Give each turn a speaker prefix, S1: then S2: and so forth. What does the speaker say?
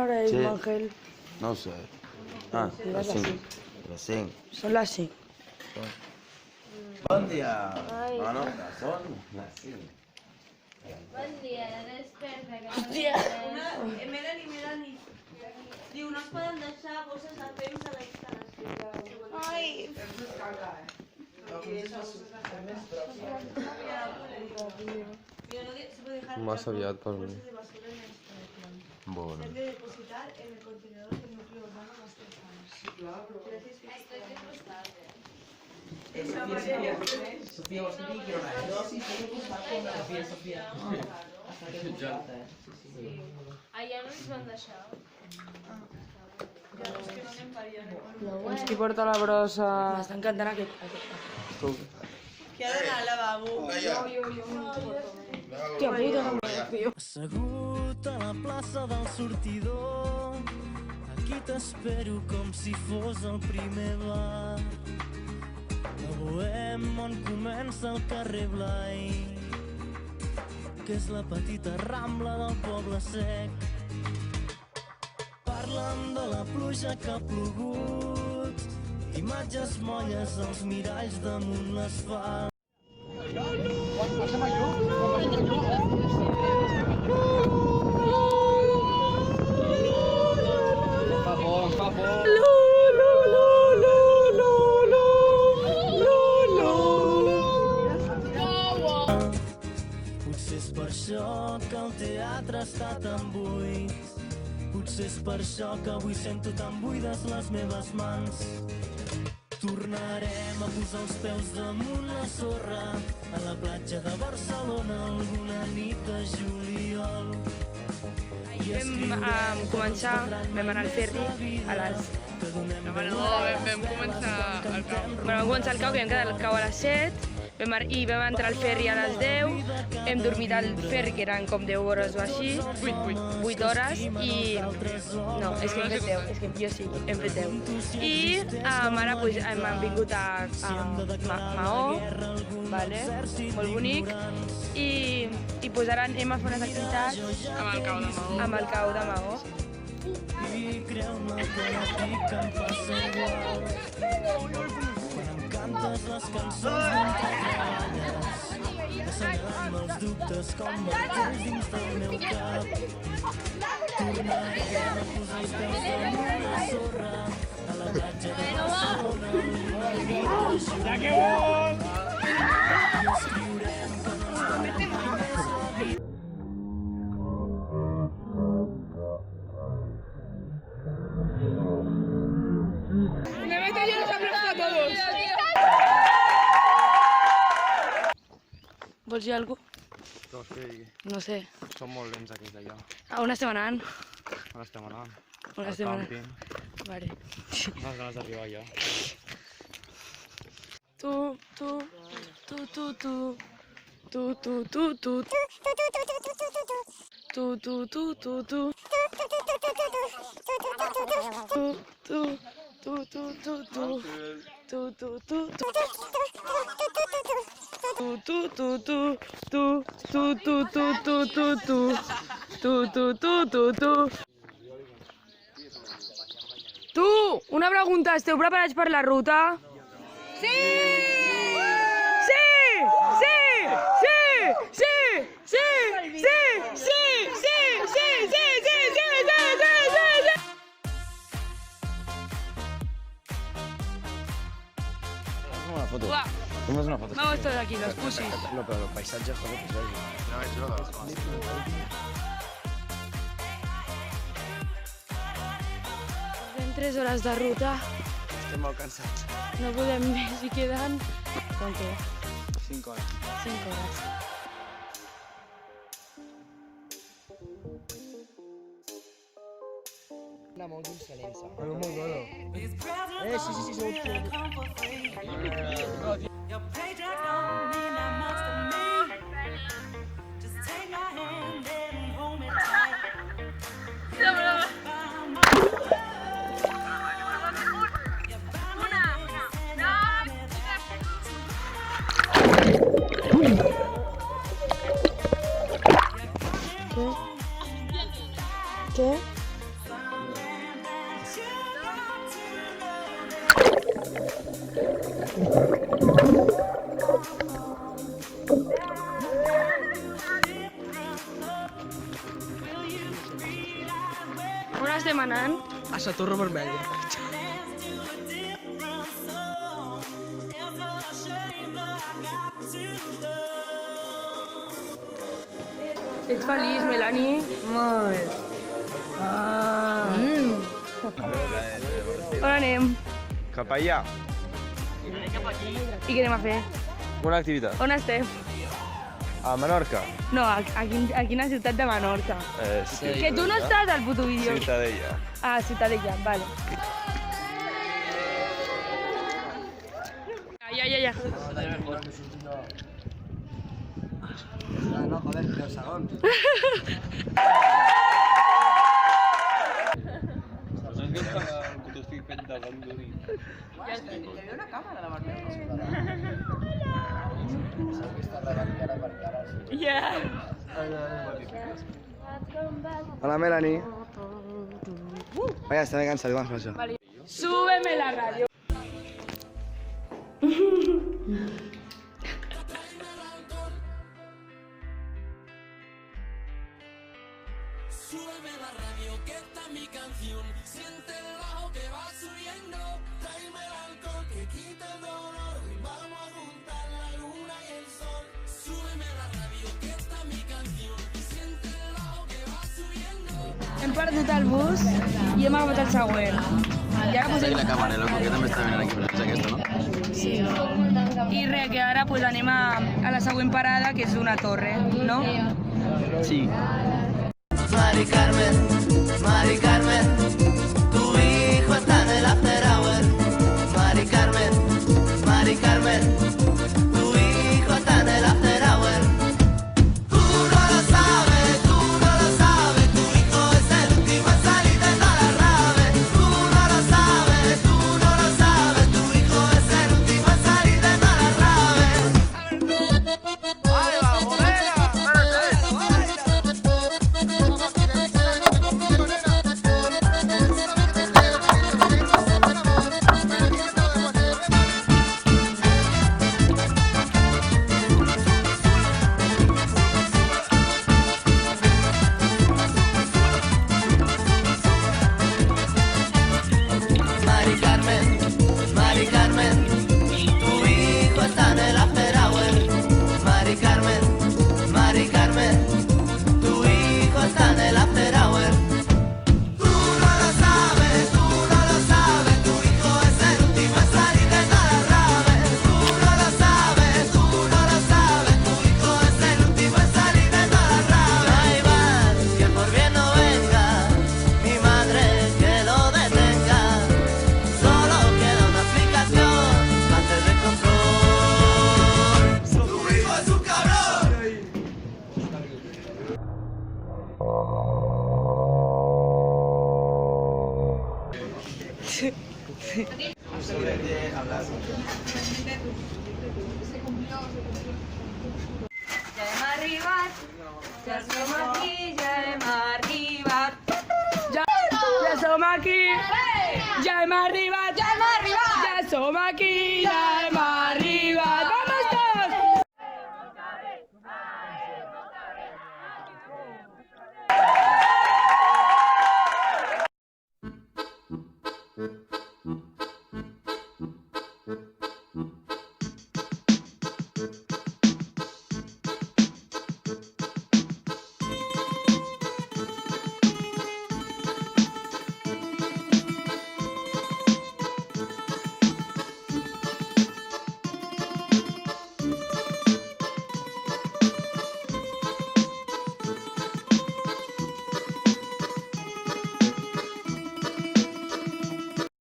S1: hora es,
S2: Sí.
S1: Ángel?
S2: No sé. Ah,
S1: Las
S2: las 5.
S1: cinc.
S2: Les 5.
S1: Son las 5.
S2: Bon dia. Bueno, són les 5.
S3: Bon dia, desperta, que
S1: Hòstia.
S4: Melanie. Diu, no es poden deixar bosses de temps a la instal·lació.
S1: Ai.
S5: Más aviat per mi.
S2: Bueno.
S4: Se han de depositar en el contenedor del núcleo urbano más cercano. Sí, claro.
S3: estoy desgustada.
S6: Sofia, vols que digui que hora és? No, sí, Sofia. Hasta que és
S3: Allà no ens van deixar.
S1: És qui porta la brossa. M'està encantant aquest.
S4: Qui ha d'anar al lavabo?
S1: Hòstia puta, no me fio.
S7: Assegut a la plaça del sortidor, aquí t'espero com si fos el primer bar. A Bohem on comença el carrer Blai, que és la petita rambla del poble sec. Parlen de la pluja que ha plogut, imatges molles als miralls damunt l'asfalt. Potser és per això que el teatre està tan buit. Potser és per això que avui sento tan buides les meves mans. Tornarem a posar els peus damunt la sorra a la platja de Barcelona alguna nit de juliol.
S1: Vam començar, vam anar al ferri a les...
S8: Vam començar al cau.
S1: Vam començar al cau, que vam quedar al cau a les 7, i vam entrar al ferri a les 10, hem dormit al ferri, que eren com 10 hores o així, 8 hores, i... No, és que hem fet 10, és que jo sí, hem fet 10. I ara pues, hem vingut a Maó, vale? Molt bonic, i pues ara anem a fer unes activitats amb el cau de Maó.
S7: I creu-me que no dic que em passa igual. Quan em cantes les cançons mentre treballes, assenyalant-me els dubtes com martells dins del meu cap. Tornarem a posar els peus damunt la sorra a la platja de Barcelona alguna nit de juliol. I escriurem que no ens doni més la vida.
S1: Vols dir alguna cosa?
S5: Què vols que digui?
S1: No sé.
S5: Són molt lents aquells d'allà.
S1: A on estem anant?
S5: On estem anant?
S1: On
S5: Al
S1: estem anant?
S5: càmping.
S1: Vale.
S5: Unes ganes d'arribar allà.
S1: Tu. Tu, una pregunta, esteu preparats per la ruta? Sí! Sí! Sí! Sí! Sí! Sí! Sí! Sí! Sí! Sí! Sí! Sí! Sí! Sí!
S2: Fem una foto.
S1: Va.
S2: Fem una foto.
S1: Vamos todos aquí, los pusis.
S2: No, però el paisatge, joder, que es vegi.
S1: Portem 3 hores de ruta,
S2: Estem molt cansats.
S1: no podem més i queden... Com que?
S2: 5 hores.
S1: 5 hores.
S6: Una molt dulçalença.
S5: Però molt bona.
S6: Sí, segur.
S1: Què? On estem anant?
S6: A la Torre Vermella.
S1: Ets feliç, Melanie?
S6: Molt.
S1: On anem?
S2: Cap allà.
S1: I què anem a fer?
S2: Una activitat.
S1: On estem?
S2: A Menorca.
S1: No, a quina ciutat de Menorca.
S2: Sí.
S1: Que tu no estàs al puto vídeo.
S2: Ciutadella.
S1: Ah, Ciutadella, vale. Ja.
S2: No, joder, 10 segons.
S6: Hi havia una càmera a la Vermella.
S2: Hola, Melanie. Vaya, está cansado, vamos a eso.
S1: Súbeme la radio.
S7: Súbeme la radio, que esta es mi canción. Siente el bajo que va subiendo. Tráeme el alcohol que quita el dolor. Y vamos a juntar la luna y el sol. Súbeme la radio, que esta es mi canción. Siente el bajo que va subiendo.
S1: Hem perdut el bus i hem agafat el següent. I ara posem...
S2: la cámara, loco, que també està venint aquí, però és aquesta, no?
S1: Sí. I res, que ara pues, anem a la següent parada, que és una torre, no?
S2: Sí.
S7: Mari Carmen, tu hijo está en el after hour. Mari Carmen, tu hijo está en el after hour. Tú no lo sabes, tu hijo es el último en salir de todas las raves. Tú no lo sabes, tu hijo es el último en salir de todas las raves. ¡Ahí vamos, Mari Carmen, tu hijo está en el after hour. Mari Carmen, tu hijo está en el after hour. Tú no lo sabes, tu hijo es el último en salir de todas las raves. Tú no lo sabes, tu hijo es el último en salir de todas las raves. Ahí vas, que por bien no venga, mi madre que lo detenga. Solo queda una explicación antes de control. Tu hijo es un cabrón.
S1: Ja hem arribat, ja som aquí, ja hem arribat. Ja som aquí, ja hem arribat, ja som aquí, ja hem